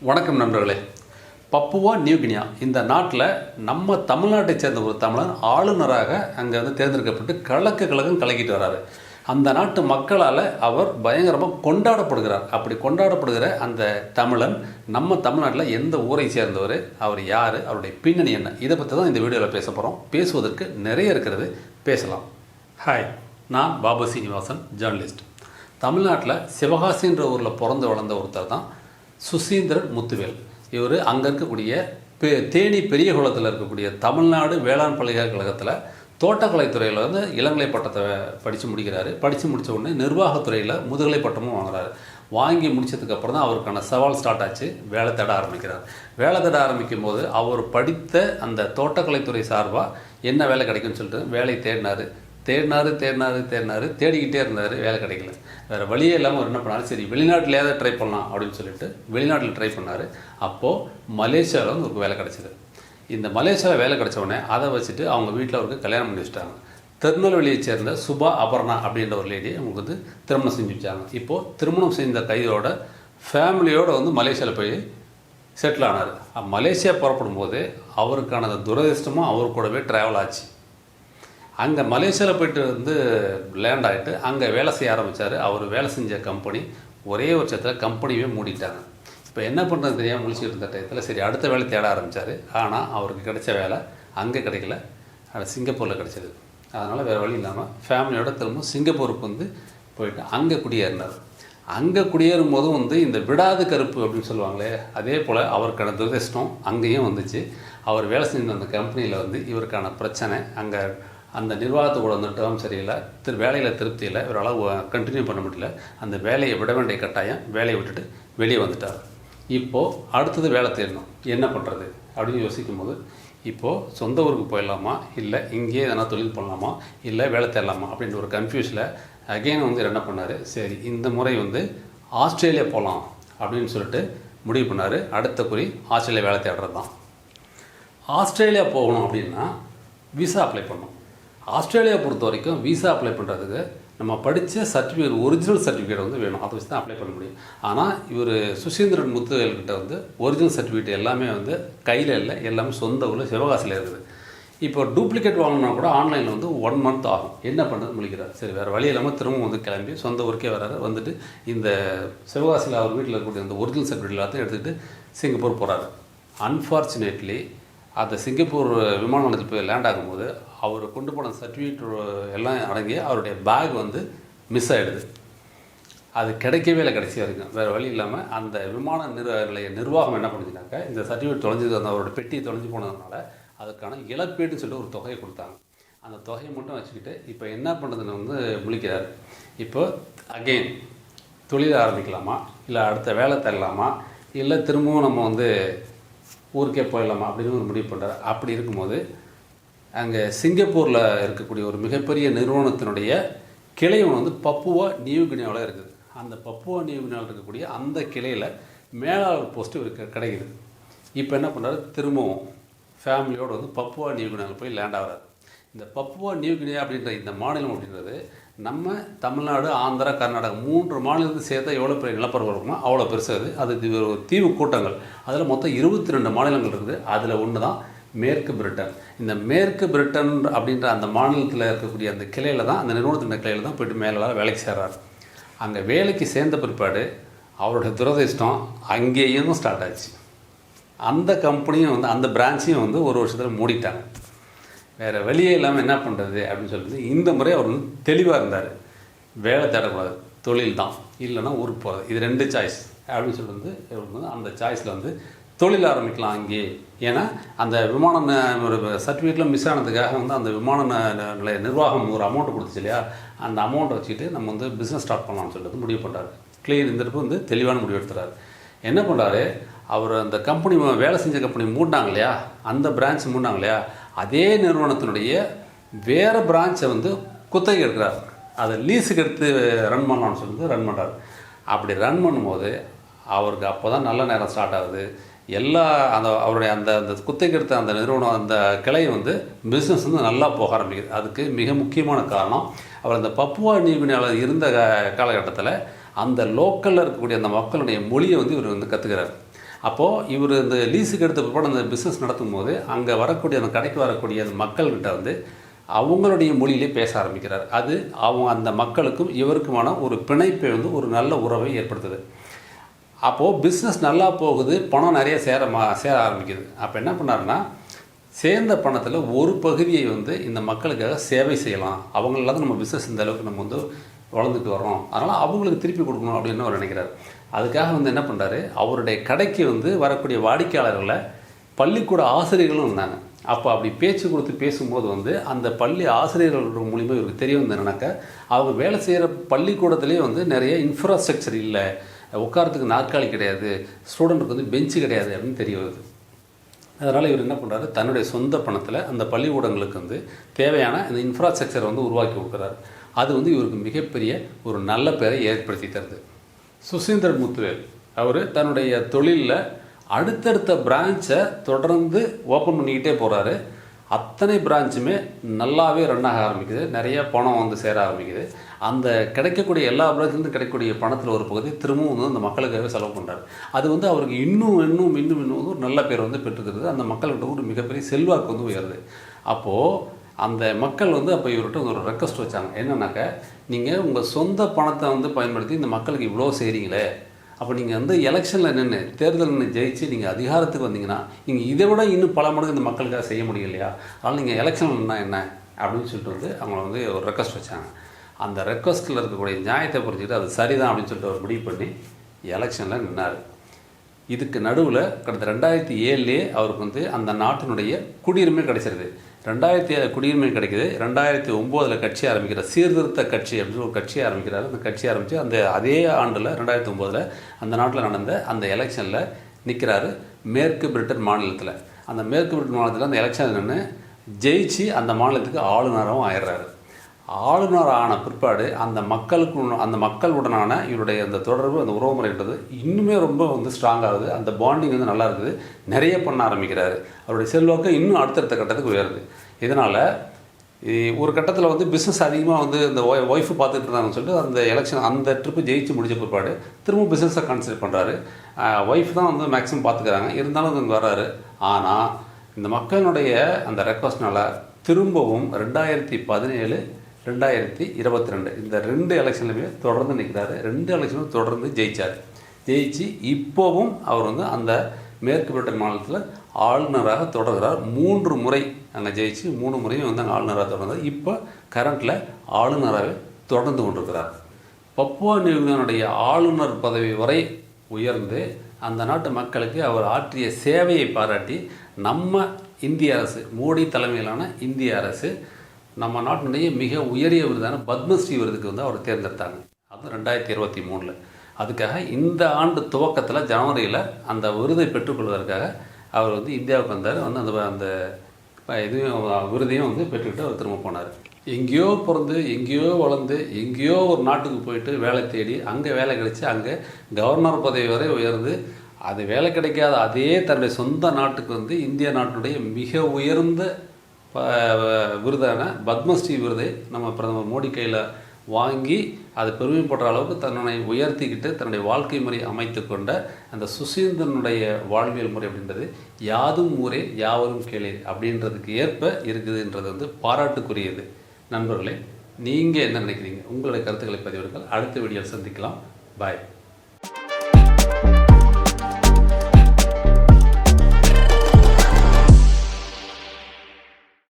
வணக்கம் நண்பர்களே. Papua New Guinea இந்த நாட்டில் நம்ம தமிழ்நாட்டை சேர்ந்த ஒரு தமிழன் ஆளுநராக அங்கே தேர்ந்தெடுக்கப்பட்டு கலக்கம் கலக்கிட்டு வர்றாரு. அந்த நாட்டு மக்களால் அவர் பயங்கரமாக கொண்டாடப்படுகிறார். அப்படி கொண்டாடப்படுகிற அந்த தமிழன் நம்ம தமிழ்நாட்டில் எந்த ஊரை சேர்ந்தவர், அவர் யார், அவருடைய பின்னணி என்ன, இதை பற்றி தான் இந்த வீடியோவில் பேச போகிறோம். பேசுவதற்கு நிறைய இருக்கிறது, பேசலாம். ஹாய், நான் பாபு சீனிவாசன், ஜேர்னலிஸ்ட். தமிழ்நாட்டில் சிவகாசின்ற ஊரில் பிறந்து வளர்ந்த ஒருத்தர் தான் சுசீந்திரன் முத்துவேல். இவர் அங்கே இருக்கக்கூடிய தேனி பெரிய குளத்தில் இருக்கக்கூடிய தமிழ்நாடு வேளாண் பல்கலைக்கழகத்தில் தோட்டக்கலைத்துறையில் இளங்கலை பட்டத்தை படித்து முடிக்கிறாரு. படித்து முடித்த உடனே நிர்வாகத்துறையில் முதுகலை பட்டமும் வாங்குறாரு. வாங்கி முடித்ததுக்கப்புறம் தான் அவருக்கான சவால் ஸ்டார்ட் ஆச்சு. வேலை தேட ஆரம்பிக்கிறார். வேலை தேட ஆரம்பிக்கும் போது அவர் படித்த அந்த தோட்டக்கலைத்துறை சார்பாக என்ன வேலை கிடைக்கும்னு சொல்லிட்டு வேலை தேடிக்கிட்டே இருந்தார். வேலை கிடைக்கல. வேறு வழியே இல்லாமல் அவர் என்ன பண்ணார், சரி வெளிநாட்டிலேயாவது ட்ரை பண்ணலாம் அப்படின்னு சொல்லிட்டு வெளிநாட்டில் ட்ரை பண்ணார். அப்போது மலேசியாவில் ஒரு வேலை கிடச்சிது. இந்த மலேசியாவில் வேலை கிடச்ச உடனே அதை வச்சுட்டு அவங்க வீட்டில் அவருக்கு கல்யாணம் பண்ணி வச்சுட்டாங்க. திருநெல்வேலியை சேர்ந்த சுபா அபர்ணா அப்படின்ற ஒரு லேடி அவங்களுக்கு திருமணம் செஞ்சு வச்சாங்க. இப்போது திருமணம் செஞ்ச கையோட ஃபேமிலியோடு மலேசியாவில் போய் செட்டில் ஆனார். மலேசியா புறப்படும் போது அவருக்கான துரதிர்ஷ்டமாக அவர் கூடவே ட்ராவல் ஆச்சு. அங்கே மலேசியாவில் போய்ட்டு லேண்ட் ஆகிட்டு அங்கே வேலை செய்ய ஆரம்பித்தார். அவர் வேலை செஞ்ச கம்பெனி ஒரே வருஷத்தில் கம்பெனியே மூடிட்டாங்க. இப்போ என்ன பண்ணுறது தெரியாமல் முழிச்சிட்டு இருந்த டயத்தில் சரி அடுத்த வேலை தேட ஆரம்பித்தார். ஆனால் அவருக்கு கிடைச்ச வேலை அங்கே கிடைக்கல, சிங்கப்பூரில் கிடைச்சிது. அதனால் வேறு வழி இல்லாமல் ஃபேமிலியோட திரும்ப சிங்கப்பூருக்கு போயிட்டு அங்கே குடியேறினார். அங்கே குடியேறும் போதும் இந்த விடாது கருப்பு அப்படின்னு சொல்லுவாங்களே, அதே போல் அவருக்கான துரதிர்ஷ்டம் அங்கேயும் வந்துச்சு. அவர் வேலை செஞ்ச அந்த கம்பெனியில் இவருக்கான பிரச்சனை, அங்கே அந்த நிர்வாகத்தோட டேர்ம் சரியில்லை, வேலையில் திருப்தி இல்லை, இவரால் கண்டினியூ பண்ண முடியல. அந்த வேலையை விட வேண்டிய கட்டாயம், வேலையை விட்டுட்டு வெளியே வந்துட்டார். இப்போது அடுத்தது வேலை தேடணும், என்ன பண்ணுறது அப்படின்னு யோசிக்கும் போது இப்போது சொந்த ஊருக்கு போயிடலாமா, இல்லை இங்கேயே எதனா தொழில் பண்ணலாமா, இல்லை வேலை தேடலாமா அப்படின்ற ஒரு கன்ஃபியூஷனில் அகெயின் என்ன பண்ணார், சரி இந்த முறை ஆஸ்திரேலியா போகலாம் அப்படின்னு சொல்லிட்டு முடிவு பண்ணார். அடுத்த குறி ஆஸ்திரேலியா வேலை தேடுறது தான். ஆஸ்திரேலியா போகணும் அப்படின்னா விசா அப்ளை பண்ணணும். ஆஸ்திரேலியா பொறுத்த வரைக்கும் விசா அப்ளை பண்ணுறதுக்கு நம்ம படித்த சர்டிஃபிகேட், ஒரிஜினல் சர்டிஃபிகேட் வேணும். அதை வச்சு தான் அப்ளை பண்ண முடியும். ஆனால் இவர் சுசீந்திரன் முத்துவேல்கிட்ட ஒரிஜினல் சர்டிஃபிகேட் எல்லாமே கையில் இல்லை, எல்லாமே சொந்த ஊரில் சிவகாசியில் இருக்குது. இப்போ டூப்ளிகேட் வாங்கினா கூட ஆன்லைனில் 1 மந்த் ஆகும். என்ன பண்ணுறது முழிக்கிறார். சரி வேறு வழி இல்லாமல் திரும்ப கிளம்பி சொந்த ஊருக்கே வராரு. இந்த சிவகாசியில் அவர் வீட்டில் இருக்கக்கூடிய அந்த ஒரிஜினல் சர்டிஃபிகேட் எல்லாத்தையும் எடுத்துக்கிட்டு சிங்கப்பூர் போகிறாரு. அன்ஃபார்ச்சுனேட்லி அந்த சிங்கப்பூர் விமான நிலையத்தில் போய் லேண்ட் ஆகும்போது அவர் கொண்டு போன சர்டிஃபிகேட் எல்லாம் அடங்கி அவருடைய பேக் மிஸ் ஆகிடுது. அது கிடைக்கவே இல்லை கடைசி வரைக்கும். வேறு வழி இல்லாமல் அந்த விமான நிலைய நிர்வாகம் என்ன பண்ணுச்சுனாக்கா, இந்த சர்டிஃபிகேட் தொலைஞ்சது, அவரோட பெட்டி தொலைஞ்சு போனதுனால அதுக்கான இழப்பீடுன்னு சொல்லிட்டு ஒரு தொகையை கொடுத்தாங்க. அந்த தொகையை மட்டும் வச்சுக்கிட்டு இப்போ என்ன பண்ணுறதுன்னு முழிக்கிறார். இப்போ அகெயின் தொழில் ஆரம்பிக்கலாமா, இல்லை அடுத்த வேலை தரலாமா, இல்லை திரும்பவும் நம்ம ஊருக்கே போயிடலாமா அப்படின்னு ஒரு முடிவு பண்ணுறாரு. அப்படி இருக்கும்போது அங்கே சிங்கப்பூரில் இருக்கக்கூடிய ஒரு மிகப்பெரிய நிறுவனத்தினுடைய கிளை பப்புவா நியூகினியாவில் இருக்குது. அந்த பப்புவா நியூகினியாவில் இருக்கக்கூடிய அந்த கிளையில் மேலாளர் போஸ்ட்டு இவருக்கு கிடைக்குது. இப்போ என்ன பண்ணுறாரு, திரும்பவும் ஃபேமிலியோடு பப்புவா நியூகினியாவில் போய் லேண்ட் ஆகிறார். இந்த பப்புவா நியூகினியா அப்படின்ற இந்த மாநிலம் அப்படின்றது நம்ம தமிழ்நாடு, ஆந்திரா, கர்நாடகா 3 மாநிலத்துக்கு சேர்த்தா எவ்வளோ பெரிய நிலப்பரப்பு இருக்குமோ அவ்வளோ பெருசாக அது ஒரு தீவு கூட்டங்கள். அதில் மொத்தம் 22 மாநிலங்கள் இருக்குது. அதில் ஒன்று தான் மேற்கு பிரிட்டன். இந்த மேற்கு பிரிட்டன் அப்படின்ற அந்த மாநிலத்தில் இருக்கக்கூடிய அந்த கிளையில் தான், அந்த நிறுவனத்தின் கிளையில் தான் போய்ட்டு மேலே வேலைக்கு சேர்றார். அங்கே வேலைக்கு சேர்ந்த பிற்பாடு அவருடைய துரதிர்ஷ்டம் அங்கேயும் ஸ்டார்ட் ஆச்சு. அந்த கம்பெனியும் அந்த பிரான்ச்சையும் 1 வருஷத்தில் மூடிட்டாங்க. வேறு வழியே இல்லாமல் என்ன பண்ணுறது அப்படின்னு சொல்லிட்டு இந்த முறை அவர் தெளிவாக இருந்தார். வேலை தேடக்கூடாது, தொழில் தான், இல்லைன்னா ஊருக்கு போகிறது, இது 2 சாய்ஸ் அப்படின்னு சொல்லிட்டு அந்த சாய்ஸில் தொழில் ஆரம்பிக்கலாம் அங்கே. ஏன்னா அந்த விமானம் ஒரு சர்டிஃபிகேட்டில் மிஸ் ஆனதுக்காக அந்த விமான நிலைய நிர்வாகம் ஒரு அமௌண்ட்டு கொடுத்துச்சு இல்லையா, அந்த அமௌண்ட்டை வச்சுக்கிட்டு நம்ம பிஸ்னஸ் ஸ்டார்ட் பண்ணலாம்னு சொல்லிட்டு முடிவு பண்ணுறாரு. கிளியர் இந்த இருப்பு தெளிவான முடிவு எடுத்துறாரு. என்ன பண்ணுறாரு, அவர் அந்த கம்பெனி வேலை செஞ்ச கம்பெனி மூடினாங்க இல்லையா, அந்த பிரான்ச் மூடினாங்க இல்லையா, அதே நிறுவனத்தினுடைய வேறு பிரான்ச்சை குத்தகை எடுக்கிறார். அதை லீஸுக்கு எடுத்து ரன் பண்ணலான்னு சொல்லிட்டு ரன் பண்ணுறாரு. அப்படி ரன் பண்ணும்போது அவருக்கு அப்போ தான் நல்ல நேரம் ஸ்டார்ட் ஆகுது. எல்லா அவருடைய அந்த குத்தகை எடுத்த அந்த நிறுவனம், அந்த கிளை பிஸ்னஸ் நல்லா போக ஆரம்பிக்குது. அதுக்கு மிக முக்கியமான காரணம், அவர் அந்த பப்புவா நியூகினியாவில் இருந்த காலகட்டத்தில் அந்த லோக்கலில் இருக்கக்கூடிய அந்த மக்களுடைய மொழியை இவர் கற்றுக்கிறார். அப்போது இவர் இந்த லீஸுக்கு எடுத்த பிற்பாடு அந்த பிஸ்னஸ் நடத்தும் போது அங்கே வரக்கூடிய அந்த கடைக்கு வரக்கூடிய அந்த மக்கள்கிட்ட வந்து அவங்களுடைய மொழியிலே பேச ஆரம்பிக்கிறார். அது அவங்க அந்த மக்களுக்கும் இவருக்குமான ஒரு பிணைப்பை வந்து ஒரு நல்ல உறவை ஏற்படுத்துது. அப்போது பிஸ்னஸ் நல்லா போகுது, பணம் நிறைய சேர ஆரம்பிக்குது. அப்போ என்ன பண்ணாருன்னா, சேர்ந்த பணத்தில் ஒரு பகுதியை வந்து இந்த மக்களுக்காக சேவை செய்யலாம், அவங்களால நம்ம பிஸ்னஸ் இந்த அளவுக்கு நம்ம வந்து வளர்ந்துட்டு வரோம், அதனால் அவங்களுக்கு திருப்பி கொடுக்கணும் அப்படின்னு அவர் நினைக்கிறார். அதுக்காக வந்து என்ன பண்ணுறாரு, அவருடைய கடைக்கு வந்து வரக்கூடிய வாடிக்கையாளர்களை பள்ளிக்கூட ஆசிரியர்களும் இருந்தாங்க. அப்போ அப்படி பேச்சு கொடுத்து பேசும்போது வந்து அந்த பள்ளி ஆசிரியர்கள் மூலிமா இவருக்கு தெரிய வந்து என்னன்னாக்கா, அவங்க வேலை செய்கிற பள்ளிக்கூடத்துலேயே வந்து நிறைய இன்ஃப்ராஸ்ட்ரக்சர் இல்லை, உட்காரத்துக்கு நாற்காலி கிடையாது, ஸ்டூடெண்ட்டுக்கு வந்து பெஞ்சு கிடையாது அப்படின்னு தெரிய வருது. அதனால் இவர் என்ன பண்ணுறாரு, தன்னுடைய சொந்த பணத்தில் அந்த பள்ளிக்கூடங்களுக்கு வந்து தேவையான இந்த இன்ஃப்ராஸ்ட்ரக்சரை வந்து உருவாக்கி கொடுக்குறாரு. அது வந்து இவருக்கு மிகப்பெரிய ஒரு நல்ல பேரை ஏற்படுத்தி தருது. சுசீந்திரன் முத்துவேல் அவர் தன்னுடைய தொழிலில் அடுத்தடுத்த பிரான்ச்சை தொடர்ந்து ஓப்பன் பண்ணிக்கிட்டே போகிறாரு. அத்தனை பிரான்ச்சுமே நல்லாவே ரன் ஆக ஆரம்பிக்குது, நிறைய பணம் வந்து சேர ஆரம்பிக்குது. அந்த கிடைக்கக்கூடிய எல்லா பிரான்ச்சிலேருந்து கிடைக்கக்கூடிய பணத்தில் ஒரு பகுதி திரும்பவும் வந்து அந்த மக்களுக்காகவே செலவு பண்ணுறாரு. அது வந்து அவருக்கு இன்னும் வந்து ஒரு நல்ல பேர் வந்து பெற்றுக்கிறது. அந்த மக்கள்கிட்ட ஒரு மிகப்பெரிய செல்வாக்கு வந்து உயருது. அப்போது அந்த மக்கள் வந்து அப்போ இவர்கிட்ட ஒரு ரெக்வஸ்ட் வச்சாங்க. என்னன்னாக்கா, நீங்கள் உங்கள் சொந்த பணத்தை வந்து பயன்படுத்தி இந்த மக்களுக்கு இவ்வளோ செய்கிறீங்களே, அப்போ நீங்கள் வந்து எலெக்ஷனில் நின்று தேர்தல் நின்று ஜெயிச்சு நீங்கள் அதிகாரத்துக்கு வந்தீங்கன்னா நீங்கள் இதை விட இன்னும் பல மடங்கு இந்த மக்களுக்காக செய்ய முடியும் இல்லையா, அதனால் நீங்கள் எலெக்ஷனில் நின்னா என்ன அப்படின்னு சொல்லிட்டு வந்து அவங்கள வந்து ஒரு ரெக்வஸ்ட் வச்சாங்க. அந்த ரெக்வஸ்ட்டில் இருக்கக்கூடிய நியாயத்தை புரிஞ்சுக்கிட்டு அது சரிதான் அப்படின்னு சொல்லிட்டு அவர் முடிவு பண்ணி எலெக்ஷனில் நின்னார். இதுக்கு நடுவில் கடந்த 2007 அவருக்கு வந்து அந்த நாட்டினுடைய குடியுரிமை கிடைச்சிருது. 2007 குடியுரிமை கிடைக்குது. 2009 கட்சி ஆரம்பிக்கிற சீர்திருத்த கட்சி அப்படின்னு ஒரு கட்சி ஆரம்பிக்கிறாரு. அந்த கட்சி ஆரம்பித்து அந்த அதே ஆண்டில் 2009 அந்த நாட்டில் நடந்த அந்த எலெக்ஷனில் நிற்கிறாரு மேற்கு பிரிட்டன் மாநிலத்தில். அந்த மேற்கு பிரிட்டன் மாநிலத்தில் அந்த எலெக்ஷன் நின்று ஜெயிச்சு அந்த மாநிலத்துக்கு ஆளுநராகவும் ஆயிடுறாரு. ஆளுநர் ஆன பிற்பாடு அந்த மக்களுடனான இவருடைய அந்த தொடர்பு, அந்த உறவுமுறைன்றது இன்னுமே ரொம்ப வந்து ஸ்ட்ராங் ஆகுது. அந்த பாண்டிங் வந்து நல்லா இருக்குது. நிறைய பண்ண ஆரம்பிக்கிறாரு. அவருடைய செல்வாக்கு இன்னும் அடுத்தடுத்த கட்டத்துக்கு உயருது. இதனால் ஒரு கட்டத்தில் வந்து பிஸ்னஸ் அதிகமாக வந்து இந்த ஒய்ஃபு பார்த்துட்டு இருந்தாங்கன்னு சொல்லிட்டு அந்த எலெக்ஷன் அந்த ட்ரிப்பு ஜெயிச்சு முடிஞ்ச பிற்பாடு திரும்ப பிஸ்னஸை கான்சன்ட்ரேட் பண்ணுறாரு. ஒய்ஃப் தான் வந்து மேக்ஸிமம் பார்த்துக்கிறாங்க. இருந்தாலும் அங்கே வர்றாரு. ஆனால் இந்த மக்களுடைய அந்த ரெக்வஸ்ட்னால் திரும்பவும் 2017 2022 இந்த 2 எலெக்ஷன்லையுமே தொடர்ந்து நிற்கிறாரு. 2 எலெக்ஷனும் தொடர்ந்து ஜெயிச்சார். ஜெயிச்சு இப்போவும் அவர் வந்து அந்த மேற்கு பிரிட்டன் மாநிலத்தில் ஆளுநராக தொடர்கிறார். 3 முறை அங்கே ஜெயிச்சு 3 முறையும் வந்து அங்கே ஆளுநராக தொடர்ந்தார். இப்போ கரண்டில் ஆளுநராகவே தொடர்ந்து கொண்டிருக்கிறார். பப்புவா நியூகினியாவுடைய ஆளுநர் பதவி வரை உயர்ந்து அந்த நாட்டு மக்களுக்கு அவர் ஆற்றிய சேவையை பாராட்டி நம்ம இந்திய அரசு, மோடி தலைமையிலான இந்திய அரசு நம்ம நாட்டினுடைய மிக உயரிய விருதான பத்மஸ்ரீ விருதுக்கு வந்து அவர் தேர்ந்தெடுத்தாங்க. அது 2023. அதுக்காக இந்த ஆண்டு துவக்கத்தில் ஜனவரியில் அந்த விருதை பெற்றுக்கொள்வதற்காக அவர் வந்து இந்தியாவுக்கு வந்தார். வந்து அந்த இதையும் விருதையும் வந்து பெற்றுக்கிட்டு அவர் திரும்ப போனார். எங்கேயோ பிறந்து எங்கேயோ வளர்ந்து எங்கேயோ ஒரு நாட்டுக்கு போயிட்டு வேலை தேடி அங்கே வேலை கிடைச்சி அங்கே கவர்னர் பதவி வரை உயர்ந்து அது வேலை கிடைக்காத அதே தன்னுடைய சொந்த நாட்டுக்கு வந்து இந்திய நாட்டினுடைய மிக உயர்ந்த விருதான பத்மஸ்ரீ விருதை நம்ம பிரதமர் மோடி கையில் வாங்கி அது பெருமைப்படுற அளவுக்கு தன்னை உயர்த்திக்கிட்டு தன்னுடைய வாழ்க்கை முறை அமைத்து கொண்ட அந்த சுசீந்திரனுடைய வாழ்வியல் முறை அப்படின்றது யாதும் ஊரே யாவரும் கேளு அப்படின்றதுக்கு ஏற்ப இருக்குதுன்றது வந்து பாராட்டுக்குரியது. நண்பர்களே, நீங்கள் என்ன நினைக்கிறீங்க? உங்களுடைய கருத்துக்களை பதிவிடுங்கள். அடுத்த வீடியோவில் சந்திக்கலாம். பாய்.